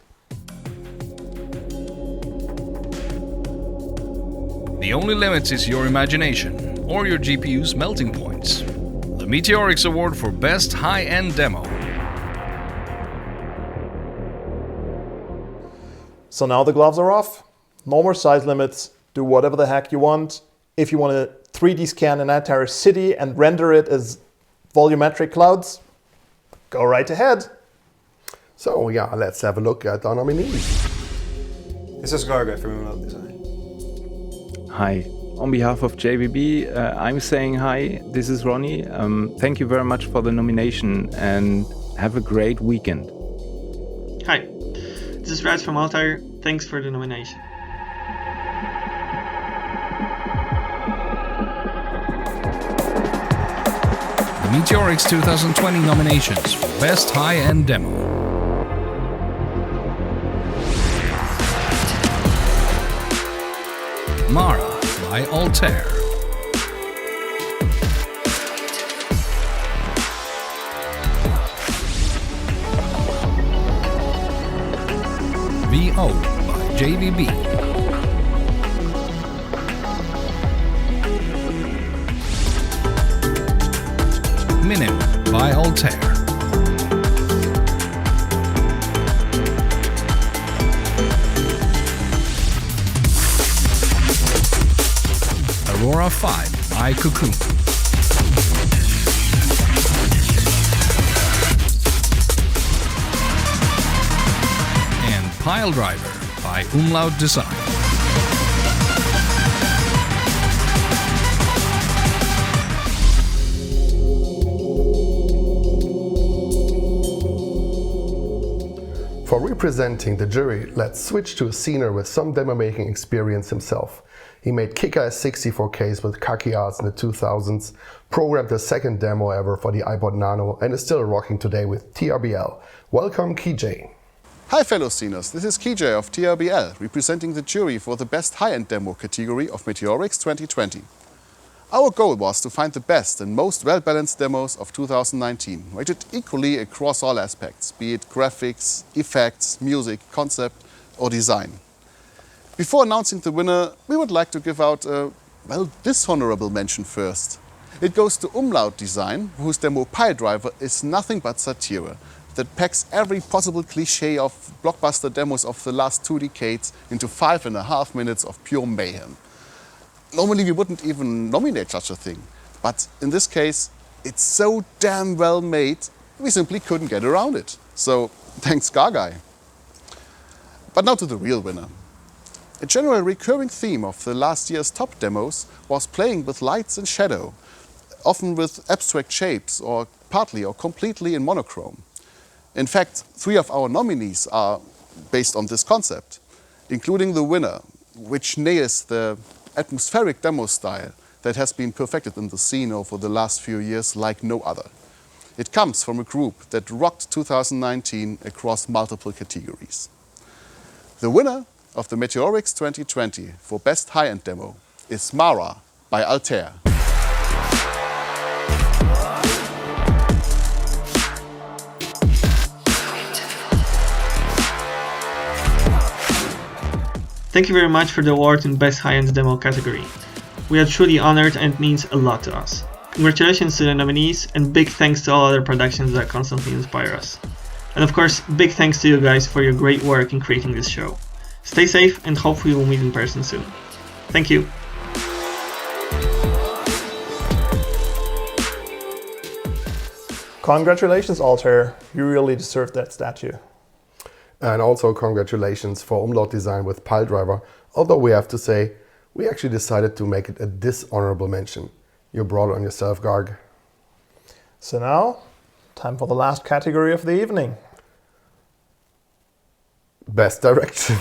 The only limit is your imagination or your GPU's melting points. The Meteoriks Award for Best High-End Demo. So now the gloves are off. No more size limits. Do whatever the heck you want. If you want to 3D scan an entire city and render it as volumetric clouds, go right ahead. So yeah, let's have a look at our nominees. This is Garga from Umlaut Design. Hi. On behalf of JVB, I'm saying hi. This is Ronnie. Thank you very much for the nomination and have a great weekend. Hi. This is Raj from Altair. Thanks for the nomination. The Meteoriks 2020 nominations for Best High-End Demo. Mara by Altair. VO by JVB. Minim by Altair. Aurora 5 by Cocoon. Pile Driver by Umlaut Design. For representing the jury, let's switch to a scener with some demo making experience himself. He made kick-ass 64Ks with Kaki Arts in the 2000s, programmed the second demo ever for the iPod Nano, and is still rocking today with TRBL. Welcome, KJ. Hi fellow sceners, this is KJ of TRBL, representing the jury for the Best High-End Demo category of Meteoriks 2020. Our goal was to find the best and most well-balanced demos of 2019, rated equally across all aspects, be it graphics, effects, music, concept or design. Before announcing the winner, we would like to give out a, dishonorable mention first. It goes to Umlaut Design, whose demo Pile Driver is nothing but satire that packs every possible cliché of blockbuster demos of the last 2 decades into 5.5 minutes of pure mayhem. Normally we wouldn't even nominate such a thing, but in this case it's so damn well made we simply couldn't get around it. So thanks Gargai. But now to the real winner. A general recurring theme of the last year's top demos was playing with lights and shadow, often with abstract shapes or partly or completely in monochrome. In fact, 3 of our nominees are based on this concept. including the winner, which nails the atmospheric demo style that has been perfected in the scene over the last few years like no other. It comes from a group that rocked 2019 across multiple categories. The winner of the Meteoriks 2020 for Best High-End Demo is Mara by Altair. Thank you very much for the award in Best High-End Demo category. We are truly honored and it means a lot to us. Congratulations to the nominees and big thanks to all other productions that constantly inspire us. And of course, big thanks to you guys for your great work in creating this show. Stay safe and hopefully we'll meet in person soon. Thank you. Congratulations, Altair. You really deserve that statue. And also congratulations for Umlaut Design with Piledriver, although we have to say, we actually decided to make it a dishonorable mention. You brought it on yourself, Garg. So now, time for the last category of the evening. Best Direction.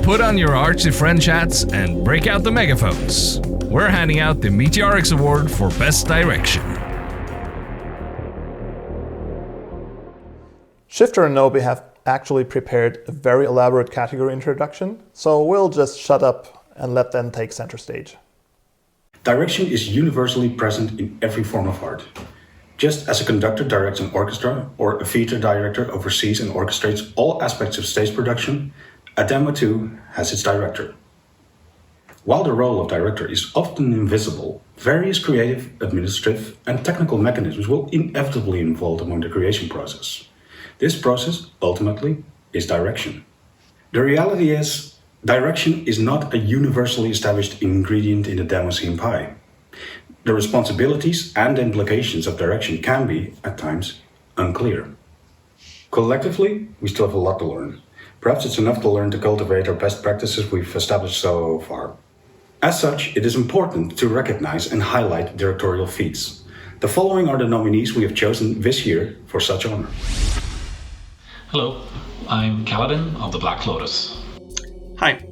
Put on your Archie Friend hats and break out the megaphones. We're handing out the Meteoriks Award for Best Direction. Shifter and Nobi have actually prepared a very elaborate category introduction, so we'll just shut up and let them take center stage. Direction is universally present in every form of art. Just as a conductor directs an orchestra, or a theater director oversees and orchestrates all aspects of stage production, a demo too has its director. While the role of director is often invisible, various creative, administrative, and technical mechanisms will inevitably involve among the creation process. This process, ultimately, is direction. The reality is, direction is not a universally established ingredient in the demoscene pie. The responsibilities and implications of direction can be, at times, unclear. Collectively, we still have a lot to learn. Perhaps it's enough to learn to cultivate our best practices we've established so far. As such, it is important to recognize and highlight directorial feats. The following are the nominees we have chosen this year for such honor. Hello, I'm Kaladin of the Black Lotus. Hi,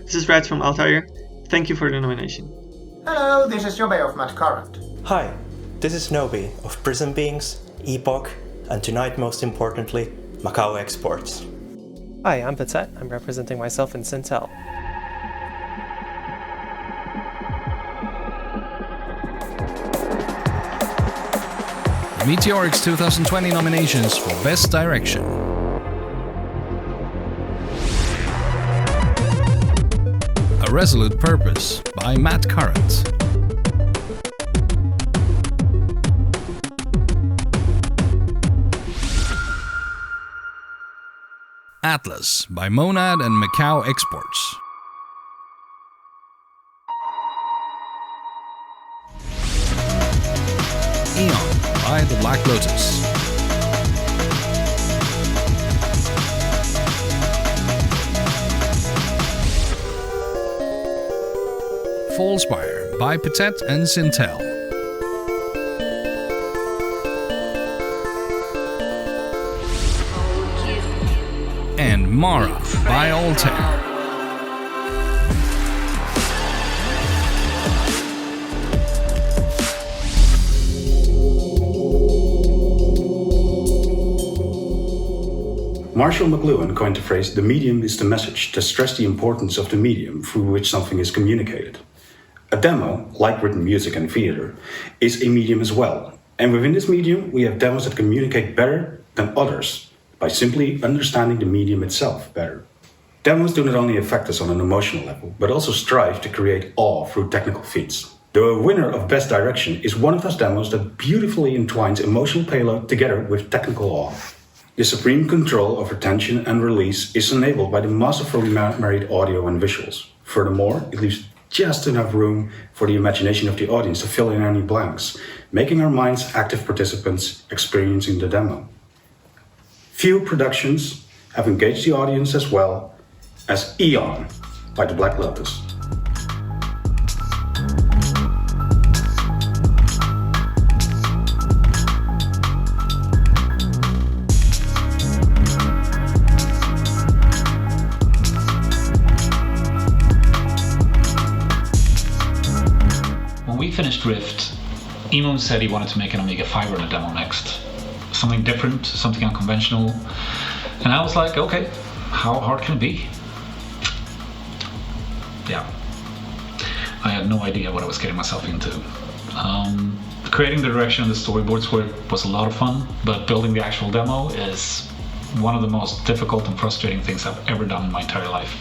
this is Rad from Altair. Thank you for the nomination. Hello, this is Jobe of Matt Current. Hi, this is Nobi of Prism Beings, Epoch, and tonight most importantly, Macau Exports. Hi, I'm Patet. I'm representing myself in Sintel. Meteoriks 2020 nominations for Best Direction. A Resolute Purpose by Matt Current. Atlas by Monad and Macau Exports. Eon by the Black Lotus. Fallspire by Patet and Sintel. And Mara by Altair. Marshall McLuhan coined the phrase, "The medium is the message," to stress the importance of the medium through which something is communicated. A demo, like written music and theater, is a medium as well. And within this medium, we have demos that communicate better than others by simply understanding the medium itself better. Demos do not only affect us on an emotional level, but also strive to create awe through technical feats. The winner of Best Direction is one of those demos that beautifully entwines emotional payload together with technical awe. The supreme control of retention and release is enabled by the masterfully married audio and visuals. Furthermore, it leaves just enough room for the imagination of the audience to fill in any blanks, making our minds active participants experiencing the demo. Few productions have engaged the audience as well as Eon by the Black Lotus. Rift, Emon said he wanted to make an Amiga 500 demo next. Something different, something unconventional. And I was like, okay, how hard can it be? Yeah. I had no idea what I was getting myself into. Creating the direction and the storyboards was a lot of fun, but building the actual demo is one of the most difficult and frustrating things I've ever done in my entire life.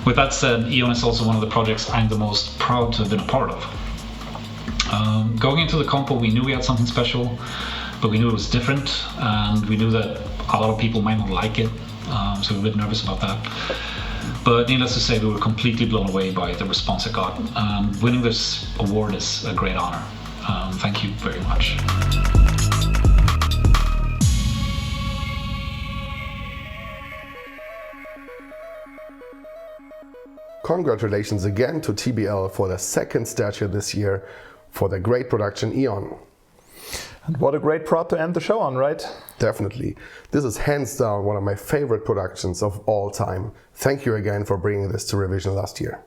With that said, Eon is also one of the projects I'm the most proud to have been a part of. Going into the compo, we knew we had something special, but we knew it was different, and we knew that a lot of people might not like it, so we were a bit nervous about that. But needless to say, we were completely blown away by the response it got. Winning this award is a great honor. Thank you very much. Congratulations again to TBL for the second statue this year for the great production Eon. And what a great prod to end the show on, right? Definitely. This is hands down one of my favorite productions of all time. Thank you again for bringing this to revision last year.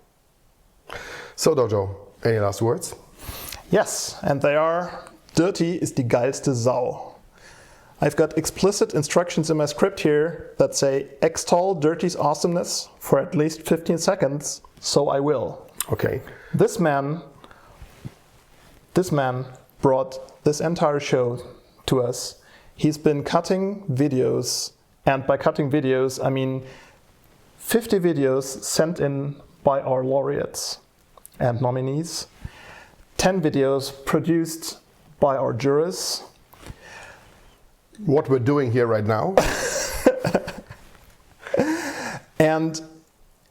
So Dojo, any last words? Yes, and they are: dirty is die geilste Sau. I've got explicit instructions in my script here that say extol Dirty's awesomeness for at least 15 seconds, so I will. Okay. This man brought this entire show to us. He's been cutting videos, and by cutting videos, I mean 50 videos sent in by our laureates and nominees, 10 videos produced by our jurors. What we're doing here right now. And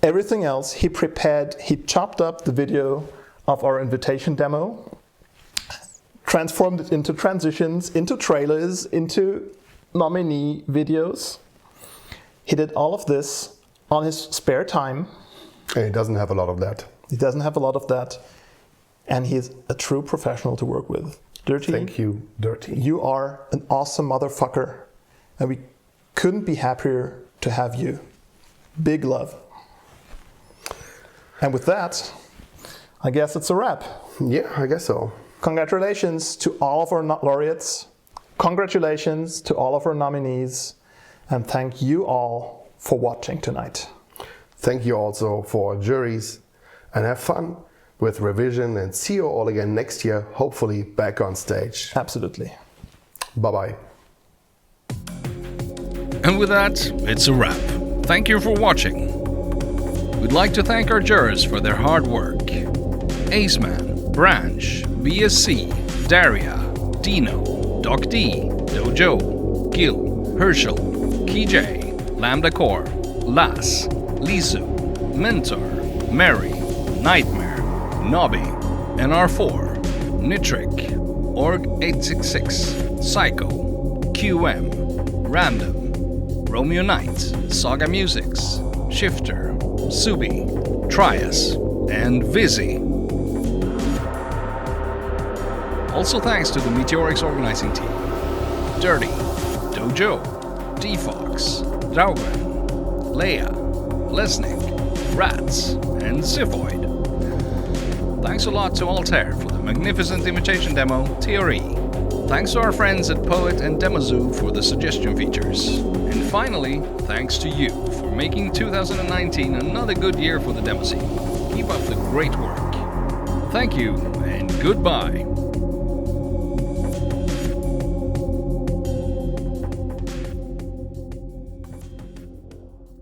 everything else he prepared. He chopped up the video of our invitation demo, transformed it into transitions, into trailers, into nominee videos. He did all of this on his spare time. And he doesn't have a lot of that. He doesn't have a lot of that. And he's a true professional to work with. Dirty. Thank you, Dirty. You are an awesome motherfucker. And we couldn't be happier to have you. Big love. And with that, I guess it's a wrap. Yeah, I guess so. Congratulations to all of our laureates. Congratulations to all of our nominees. And thank you all for watching tonight. Thank you also for juries. And have fun with revision, and see you all again next year, hopefully back on stage. Absolutely. Bye-bye. And with that, it's a wrap. Thank you for watching. We'd like to thank our jurors for their hard work. Aceman, Branch, BSC, Daria, Dino, Doc D, Dojo, Gil, Herschel, KJ, Lambda Core, Las, Lisu, Mentor, Mary, Nightmare, Nobby, NR4, Nitric, Org866, Psycho, QM, Random, Romeo Knight, Saga Musics, Shifter, Subi, Trias, and Vizzy. Also thanks to the Meteoriks organizing team: Dirty, Dojo, D-Fox, Draugen, Leia, Lesnick, Rats, and Siphoid. Thanks a lot to Altair for the magnificent imitation demo, Theory. Thanks to our friends at Poet and Demozoo for the suggestion features. And finally, thanks to you for making 2019 another good year for the demo scene. Keep up the great work. Thank you, and goodbye.